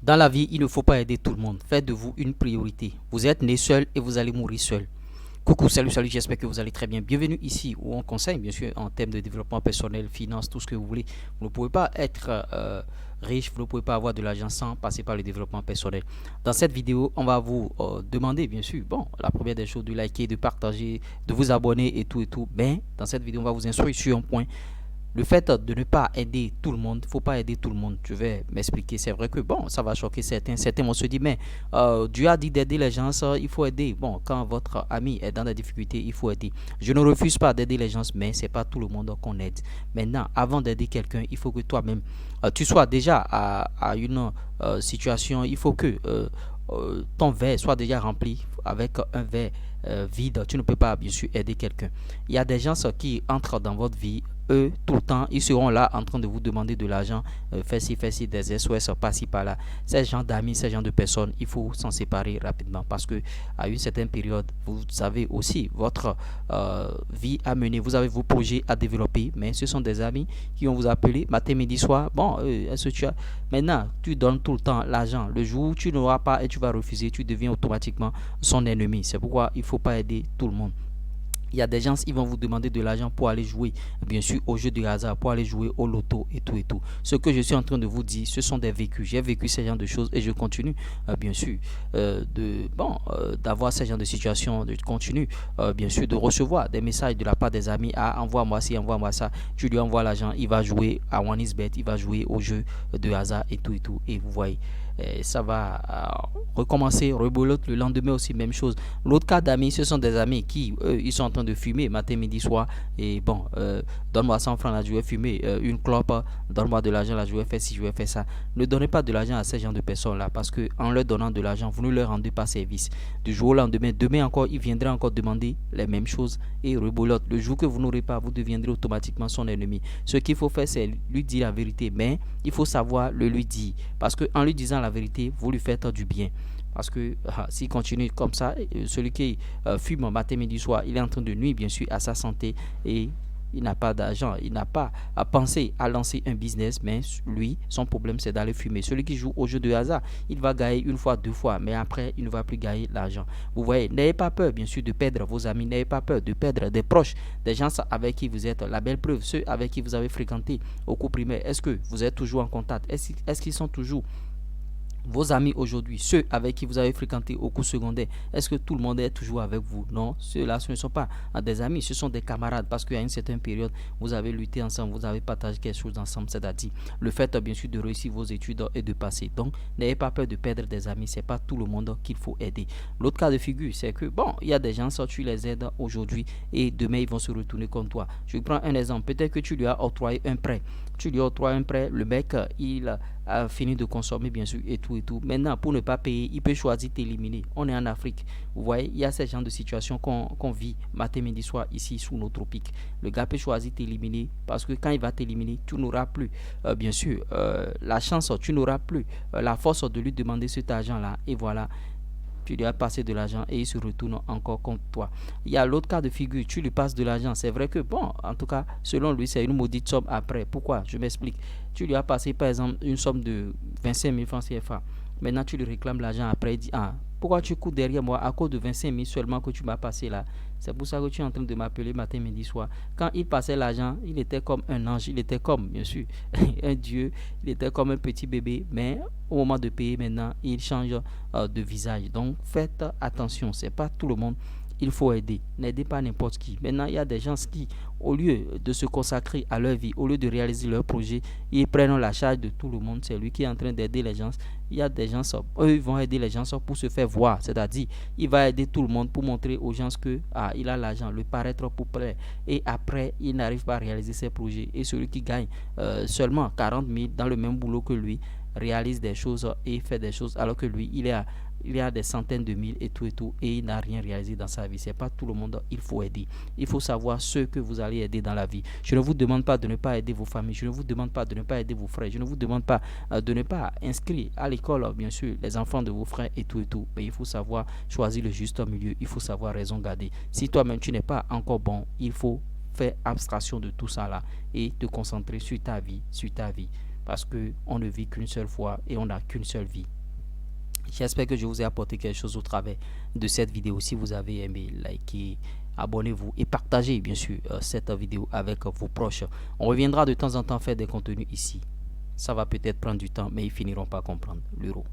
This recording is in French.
Dans la vie, il ne faut pas aider tout le monde. Faites de vous une priorité. Vous êtes né seul et vous allez mourir seul. Coucou, salut, j'espère que vous allez très bien. Bienvenue ici où on conseille, bien sûr, en termes de développement personnel, finance, tout ce que vous voulez. Vous ne pouvez pas être riche, vous ne pouvez pas avoir de l'argent sans passer par le développement personnel. Dans cette vidéo, on va vous demander, bien sûr, bon, la première des choses, de liker, de partager, de vous abonner et tout et tout. Mais dans cette vidéo, on va vous instruire sur un point. Le fait de ne pas aider tout le monde, il ne faut pas aider tout le monde. Je vais m'expliquer. C'est vrai que bon, ça va choquer certains. Certains vont se dire, mais Dieu a dit d'aider les gens, ça, il faut aider. Bon, quand votre ami est dans des difficultés, il faut aider. Je ne refuse pas d'aider les gens, mais ce n'est pas tout le monde qu'on aide. Maintenant, avant d'aider quelqu'un, il faut que toi-même, tu sois déjà à une situation, il faut que ton verre soit déjà rempli avec un verre vide. Tu ne peux pas, bien sûr, aider quelqu'un. Il y a des gens qui entrent dans votre vie, eux, tout le temps, ils seront là en train de vous demander de l'argent, fais ci, des SOS, par-ci, par-là. Ces gens d'amis, ces gens de personnes, il faut s'en séparer rapidement parce que à une certaine période, vous avez aussi votre vie à mener, vous avez vos projets à développer, mais ce sont des amis qui vont vous appeler matin, midi, soir. Bon, est-ce que tu as... Maintenant, tu donnes tout le temps l'argent. Le jour où tu n'auras pas et tu vas refuser, tu deviens automatiquement son ennemi. C'est pourquoi il ne faut pas aider tout le monde. Il y a des gens, ils vont vous demander de l'argent pour aller jouer, bien sûr, au jeu de hasard, pour aller jouer au loto et tout et tout. Ce que je suis en train de vous dire, ce sont des vécus. J'ai vécu ce genre de choses et je continue, bien sûr, d'avoir ce genre de situation. Je continue, bien sûr, de recevoir des messages de la part des amis. Ah, envoie-moi ci, envoie-moi ça. Tu lui envoies l'argent, il va jouer à OneXBet, il va jouer au jeu de hasard et tout et tout. Et vous voyez, ça va recommencer, rebelote le lendemain aussi, même chose. L'autre cas d'amis, ce sont des amis qui, eux, ils sont en train de fumer matin, midi, soir. Et bon, donne-moi 100 francs, là, je vais fumer une clope. Donne-moi de l'argent, là, je vais faire ci, je vais faire ça. Ne donnez pas de l'argent à ces gens de personnes-là parce que en leur donnant de l'argent, vous ne leur rendez pas service. Du jour au lendemain, demain encore, ils viendraient encore demander les mêmes choses et rebelote. Le jour que vous n'aurez pas, vous deviendrez automatiquement son ennemi. Ce qu'il faut faire, c'est lui dire la vérité. Mais il faut savoir le lui dire. Parce qu'en lui disant la vérité, vous lui faites du bien. Parce que s'il continue comme ça, celui qui fume matin, midi, soir, il est en train de nuire bien sûr à sa santé et il n'a pas d'argent, il n'a pas à penser à lancer un business, mais lui, son problème c'est d'aller fumer. Celui qui joue au jeu de hasard, il va gagner une fois, deux fois, mais après, il ne va plus gagner l'argent. Vous voyez, n'ayez pas peur bien sûr de perdre vos amis, n'ayez pas peur de perdre des proches, des gens avec qui vous êtes. La belle preuve, ceux avec qui vous avez fréquenté au cours primaire, est-ce que vous êtes toujours en contact? Est-ce qu'ils sont toujours vos amis aujourd'hui, ceux avec qui vous avez fréquenté au cours secondaire, est-ce que tout le monde est toujours avec vous? Non, ceux-là, ce ne sont pas des amis, ce sont des camarades parce qu'à une certaine période, vous avez lutté ensemble, vous avez partagé quelque chose ensemble, c'est-à-dire le fait bien sûr de réussir vos études et de passer. Donc, n'ayez pas peur de perdre des amis, c'est pas tout le monde qu'il faut aider. L'autre cas de figure, c'est que bon, il y a des gens, ça tu les aides aujourd'hui et demain ils vont se retourner contre toi. Je prends un exemple, peut-être que tu lui as octroyé un prêt. Tu lui octroies un prêt, le mec, il a fini de consommer bien sûr et tout et tout. Maintenant, pour ne pas payer, il peut choisir d'éliminer. On est en Afrique. Vous voyez, il y a ce genre de situation qu'on vit matin, midi, soir ici sous nos tropiques. Le gars peut choisir d'éliminer parce que quand il va t'éliminer, tu n'auras plus, bien sûr, la chance, tu n'auras plus la force de lui demander cet argent-là. Et voilà, tu lui as passé de l'argent et il se retourne encore contre toi. Il y a l'autre cas de figure, tu lui passes de l'argent. C'est vrai que, bon, en tout cas, selon lui, c'est une maudite somme après. Pourquoi? Je m'explique. Tu lui as passé, par exemple, une somme de 25 000 francs CFA. Maintenant, tu lui réclames l'argent après. Il dit, ah, pourquoi tu cours derrière moi à cause de 25 000 seulement que tu m'as passé là? C'est pour ça que tu es en train de m'appeler matin, midi, soir. Quand il passait l'argent, il était comme un ange. Il était comme, bien sûr, un dieu. Il était comme un petit bébé. Mais au moment de payer maintenant, il change de visage. Donc, faites attention. C'est pas tout le monde il faut aider. N'aidez pas n'importe qui. Maintenant, il y a des gens qui, au lieu de se consacrer à leur vie, au lieu de réaliser leur projet, ils prennent la charge de tout le monde. C'est lui qui est en train d'aider les gens. Il y a des gens, eux, ils vont aider les gens pour se faire voir. C'est-à-dire, il va aider tout le monde pour montrer aux gens que il a l'argent, le paraître pour plaire. Et après, il n'arrive pas à réaliser ses projets. Et celui qui gagne seulement 40 000 dans le même boulot que lui, réalise des choses et fait des choses alors que lui il y a des centaines de mille et tout et il n'a rien réalisé dans sa vie. C'est pas tout le monde il faut aider. Il faut savoir ceux que vous allez aider dans la vie. Je ne vous demande pas de ne pas aider vos familles, je ne vous demande pas de ne pas aider vos frères, je ne vous demande pas de ne pas inscrire à l'école bien sûr les enfants de vos frères et tout, mais il faut savoir choisir le juste milieu, il faut savoir raison garder. Si toi-même tu n'es pas encore bon, il faut faire abstraction de tout ça là et te concentrer sur ta vie, sur ta vie. parce que on ne vit qu'une seule fois et on n'a qu'une seule vie. J'espère que je vous ai apporté quelque chose au travers de cette vidéo. Si vous avez aimé, likez, abonnez-vous et partagez bien sûr cette vidéo avec vos proches. On reviendra de temps en temps faire des contenus ici. Ça va peut-être prendre du temps, mais ils finiront par comprendre l'euro.